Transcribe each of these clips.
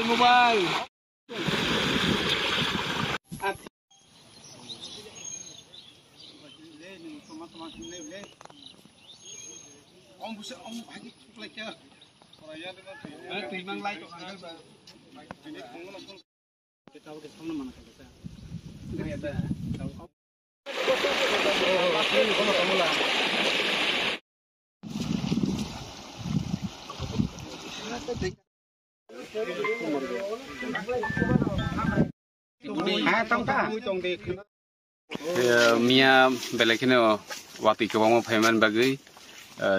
Mobile. Mia belakino waktu ke bawah payment bagi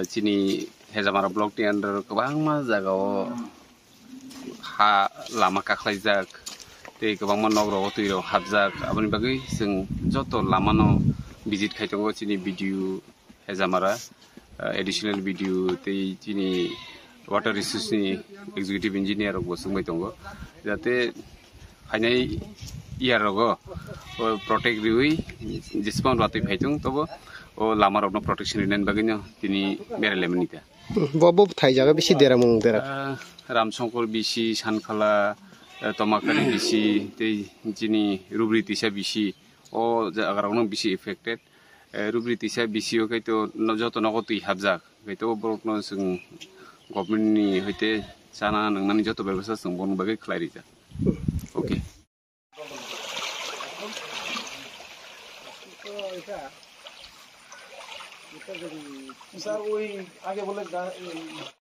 sini hezamara blok di under ke bawah mah jaga ha lama kaklajak te ke bawah nogro tu iro habjak abani bagi sing joto lama no visit kaitongo sini video hezamara additional video te sini water resource ni executive engineer go sungbai tongo jate hainai iya rogo protect riui jispon rati phaitung tobo o lama rokno protection rinen bagino tini berele menita bobo thai jaga bisi deramung dera ramsongkor bisi sankhala tomakani bisi te jini rubri tisa bisi o jagarokno bisi affected rubri tisa bisi o kaito joto nogoti habjak kaito borokno sing government ni hoite sana nangani joto ବ୍ୟବস্থা sing bon bagai khlairija okay sir वही आगे बोले